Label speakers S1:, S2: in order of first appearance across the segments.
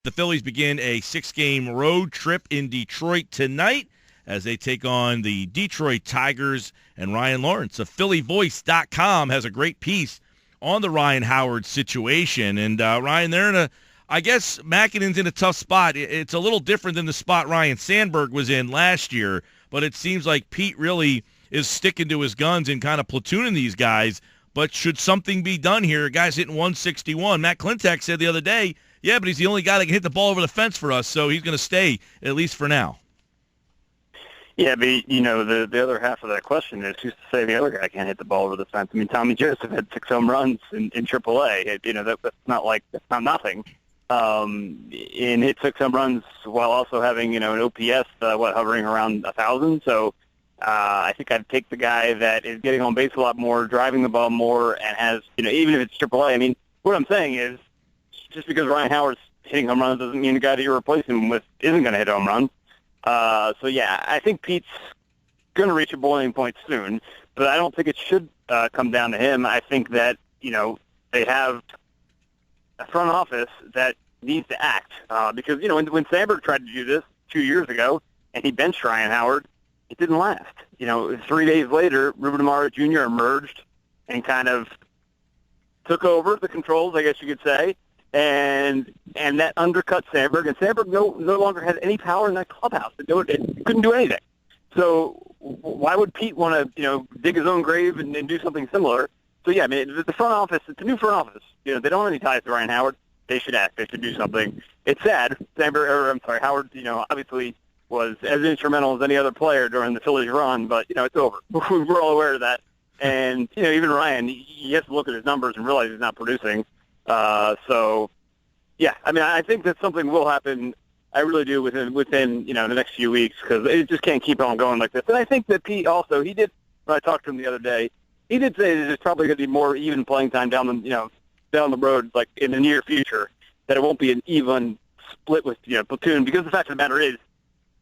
S1: The Phillies begin a 6-game road trip in Detroit tonight as they take on the Detroit Tigers. And Ryan Lawrence of PhillyVoice.com has a great piece on the Ryan Howard situation. And Ryan, they're in I guess Makinen's in a tough spot. It's a little different than the spot Ryan Sandberg was in last year, but it seems like Pete really is sticking to his guns and kind of platooning these guys. But should something be done here? Guys hitting 161. Matt Klenak said the other day, yeah, but he's the only guy that can hit the ball over the fence for us, so he's going to stay, at least for now.
S2: Yeah, but, the other half of that question is who's to say the other guy can't hit the ball over the fence? I mean, Tommy Joseph had 6 home runs in AAA. That's not nothing. And hit 6 home runs while also having, an OPS, hovering around 1,000. So I think I'd take the guy that is getting on base a lot more, driving the ball more, and has, even if it's AAA. I mean, what I'm saying is just because Ryan Howard's hitting home runs doesn't mean the guy that you're replacing him with isn't going to hit home runs. I think Pete's going to reach a boiling point soon, but I don't think it should come down to him. I think that, they have a front office that needs to act because, when Sandberg tried to do this 2 years ago and he benched Ryan Howard, it didn't last. 3 days later, Ruben Amaro Jr. emerged and kind of took over the controls, I guess you could say, and that undercut Sandberg. And Sandberg no longer had any power in that clubhouse. It couldn't do anything. So why would Pete want to, dig his own grave and do something similar? So, yeah, I mean, the front office, it's a new front office. They don't have any ties to Ryan Howard. They should act. They should do something. It's sad. Howard, obviously was as instrumental as any other player during the Phillies run, but, it's over. We're all aware of that. And, even Ryan, he has to look at his numbers and realize he's not producing. I think that something will happen. I really do within the next few weeks because it just can't keep on going like this. And I think that Pete also, he did, when I talked to him the other day, he did say that there's probably going to be more even playing time down the road, like in the near future, that it won't be an even split with, platoon, because the fact of the matter is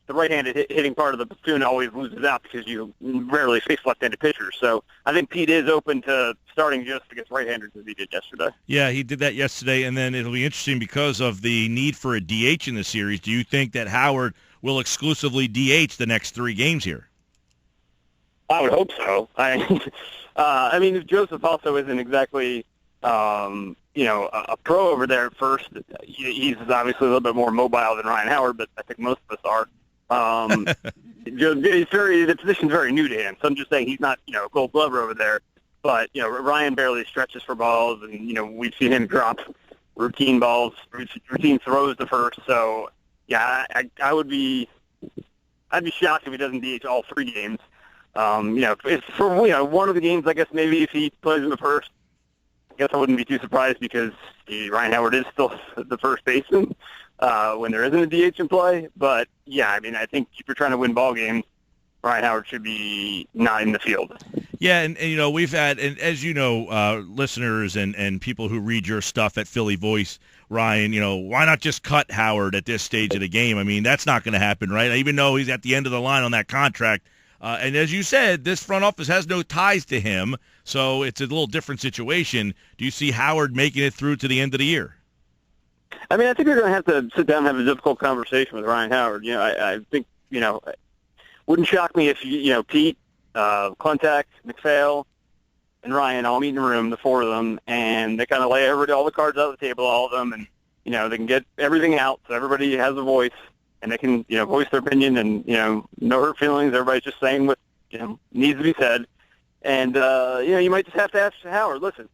S2: the right-handed hitting part of the platoon always loses out because you rarely face left-handed pitchers. So I think Pete is open to starting just against right-handers as he did yesterday.
S1: Yeah, he did that yesterday, and then it'll be interesting because of the need for a DH in the series. Do you think that Howard will exclusively DH the next 3 games here?
S2: I would hope so. If Joseph also isn't exactly, a pro over there at first, he's obviously a little bit more mobile than Ryan Howard, but I think most of us are. The position's very new to him, so I'm just saying he's not, a gold glover over there. But, Ryan barely stretches for balls, and, we've seen him drop routine balls, routine throws to first. So, yeah, I'd be shocked if he doesn't DH all 3 games. If for one of the games, I guess maybe if he plays in the first, I guess I wouldn't be too surprised because Ryan Howard is still the first baseman when there isn't a DH in play. But yeah, I think if you're trying to win ball games, Ryan Howard should be not in the field.
S1: Yeah, and we've had, and as you know, listeners and people who read your stuff at Philly Voice, Ryan, why not just cut Howard at this stage of the game? That's not going to happen, right? Even though he's at the end of the line on that contract. And as you said, this front office has no ties to him, so it's a little different situation. Do you see Howard making it through to the end of the year?
S2: I think you're going to have to sit down and have a difficult conversation with Ryan Howard. I think, wouldn't shock me if, Pete, Klenak, McPhail, and Ryan all meet in a room, the 4 of them, and they kind of lay all the cards out on the table, all of them, and, they can get everything out so everybody has a voice. And they can, voice their opinion and, no hurt feelings. Everybody's just saying what, needs to be said. And, you might just have to ask Howard, listen,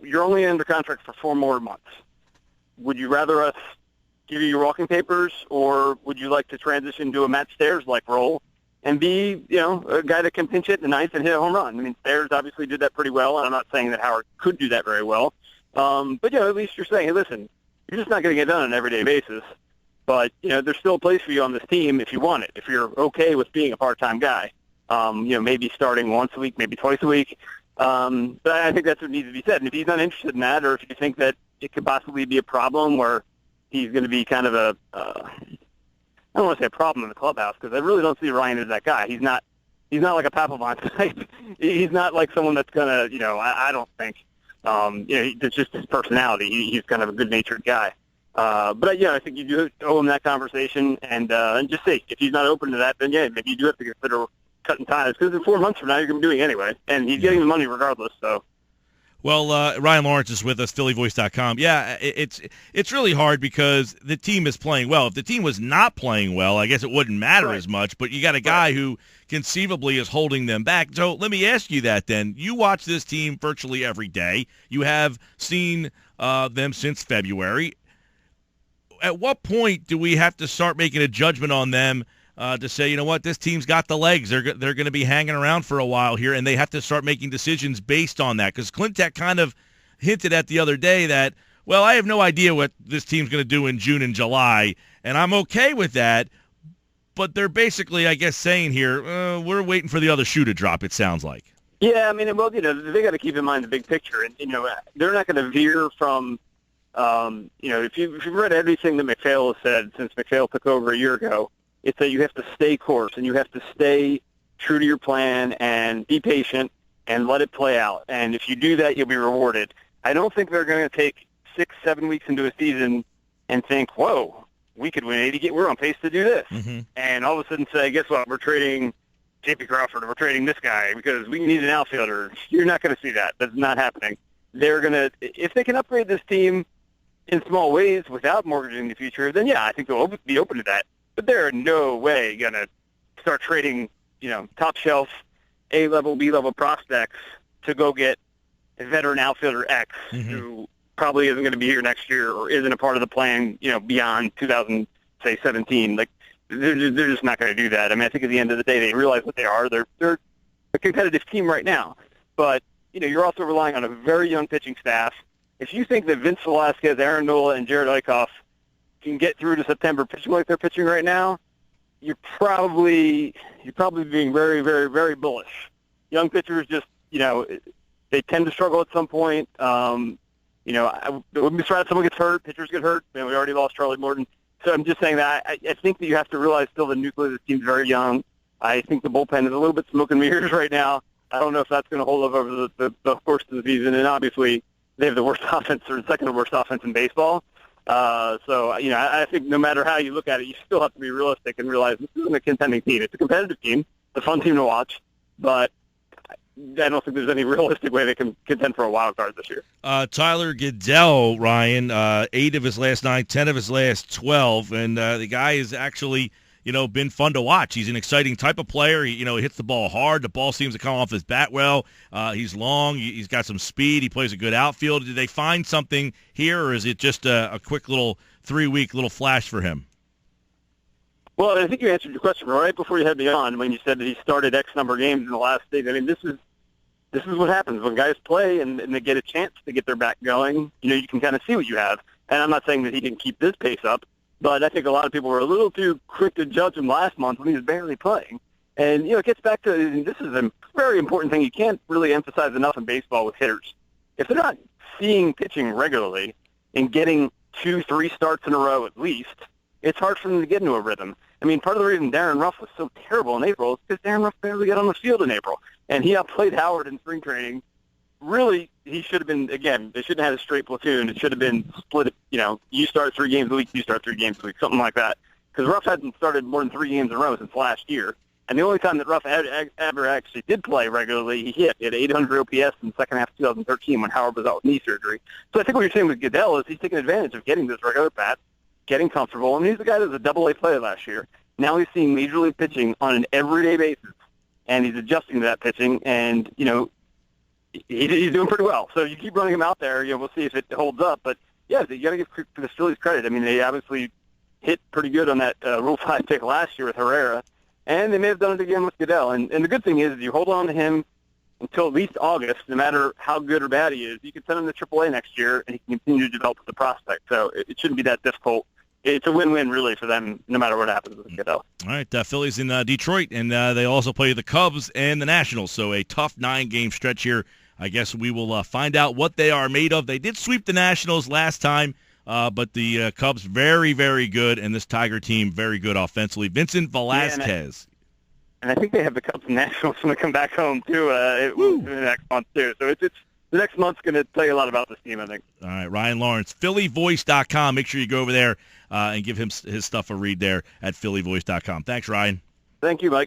S2: you're only under contract for 4 more months. Would you rather us give you your walking papers, or would you like to transition to a Matt Stairs-like role and be, a guy that can pinch hit in the 9th and hit a home run? Stairs obviously did that pretty well, and I'm not saying that Howard could do that very well. But, at least you're saying, hey, listen, you're just not going to get done on an everyday basis. But, there's still a place for you on this team if you want it, if you're okay with being a part-time guy. Maybe starting once a week, maybe twice a week. But I think that's what needs to be said. And if he's not interested in that, or if you think that it could possibly be a problem where he's going to be kind of I don't want to say a problem in the clubhouse, because I really don't see Ryan as that guy. He's not like a Papelbon type. He's not like someone that's going to, I don't think, It's just his personality. He's kind of a good-natured guy. But I think you do owe him that conversation, and just say if he's not open to that, then maybe you do have to consider cutting ties, because in 4 months from now you're going to be doing it anyway, and he's getting the money regardless. So.
S1: Well, Ryan Lawrence is with us, PhillyVoice.com. Yeah, it's really hard because the team is playing well. If the team was not playing well, I guess it wouldn't matter as much, but you got a guy who conceivably is holding them back. So let me ask you that then. You watch this team virtually every day. You have seen them since February. At what point do we have to start making a judgment on them to say, you know what, this team's got the legs. They're going to be hanging around for a while here, and they have to start making decisions based on that? Because Klenak kind of hinted at the other day that, well, I have no idea what this team's going to do in June and July, and I'm okay with that. But they're basically, I guess, saying here, we're waiting for the other shoe to drop, it sounds like.
S2: Yeah, I mean, well, they got to keep in mind the big picture. And, they're not going to veer from, if you've read everything that McPhail has said since McPhail took over a year ago, it's that you have to stay course and you have to stay true to your plan and be patient and let it play out. And if you do that, you'll be rewarded. I don't think they're going to take 6-7 weeks into a season and think, whoa, we could win 80. We're on pace to do this. Mm-hmm. And all of a sudden say, guess what, we're trading J.P. Crawford, or we're trading this guy because we need an outfielder. You're not going to see that. That's not happening. They're going to, if they can upgrade this team in small ways without mortgaging the future, then I think they'll be open to that. But they're in no way going to start trading, top shelf A-level, B-level prospects to go get a veteran outfielder X who probably isn't going to be here next year or isn't a part of the plan, beyond 2017. Like, they're just not going to do that. I mean, I think at the end of the day, they realize what they are. They're a competitive team right now. But, you're also relying on a very young pitching staff. If you think that Vince Velasquez, Aaron Nola, and Jared Eichhoff can get through to September pitching like they're pitching right now, you're probably being very, very, very bullish. Young pitchers just, they tend to struggle at some point. I wouldn't be surprised if someone gets hurt. Pitchers get hurt. We already lost Charlie Morton. So I'm just saying that I think that you have to realize still the nucleus of the team's very young. I think the bullpen is a little bit smoke and mirrors right now. I don't know if that's going to hold up over the course of the season. And obviously, they have the worst offense or the second worst offense in baseball. I think no matter how you look at it, you still have to be realistic and realize this isn't a contending team. It's a competitive team. It's a fun team to watch. But I don't think there's any realistic way they can contend for a wild card this year.
S1: Tyler Goeddel, Ryan, 8 of his last 9, 10 of his last 12, and the guy is actually, been fun to watch. He's an exciting type of player. He hits the ball hard. The ball seems to come off his bat well. He's long. He's got some speed. He plays a good outfield. Did they find something here, or is it just a quick little 3-week little flash for him?
S2: Well, I think you answered your question right before you had me on when you said that he started X number of games in the last stage. I mean, this is what happens when guys play and they get a chance to get their back going. You can kind of see what you have. And I'm not saying that he didn't keep this pace up, but I think a lot of people were a little too quick to judge him last month when he was barely playing. And, it gets back to, this is a very important thing you can't really emphasize enough in baseball with hitters. If they're not seeing pitching regularly and getting 2-3 starts in a row at least, it's hard for them to get into a rhythm. I mean, part of the reason Darren Ruff was so terrible in April is because Darren Ruff barely got on the field in April. And he outplayed Howard in spring training. Really, he should have been, again, they shouldn't have had a straight platoon. It should have been split, you start 3 games a week, you start 3 games a week, something like that. Because Ruff hadn't started more than 3 games in a row since last year. And the only time that Ruff ever actually did play regularly, he hit 800 OPS in the second half of 2013 when Howard was out with knee surgery. So I think what you're saying with Goeddel is he's taking advantage of getting this regular bat, getting comfortable. And he's the guy that was a double-A player last year. Now he's seeing major league pitching on an everyday basis. And he's adjusting to that pitching, and, he's doing pretty well. So you keep running him out there, we'll see if it holds up. But, yeah, you got to give the Phillies credit. I mean, they obviously hit pretty good on that Rule 5 pick last year with Herrera, and they may have done it again with Goeddel. And the good thing is you hold on to him until at least August, no matter how good or bad he is. You can send him to AAA next year, and he can continue to develop the prospect. So it shouldn't be that difficult. It's a win-win, really, for them, no matter what happens with Goeddel.
S1: All right, Phillies in Detroit, and they also play the Cubs and the Nationals. So a tough 9-game stretch here. I guess we will find out what they are made of. They did sweep the Nationals last time, but the Cubs very, very good, and this Tiger team very good offensively. Vincent Velasquez.
S2: And I think they have the Cubs and Nationals going to come back home, too, in the next month, too. So the next month's going to tell you a lot about this team, I think.
S1: All right, Ryan Lawrence, phillyvoice.com. Make sure you go over there and give him his stuff a read there at phillyvoice.com. Thanks, Ryan.
S2: Thank you, Mike.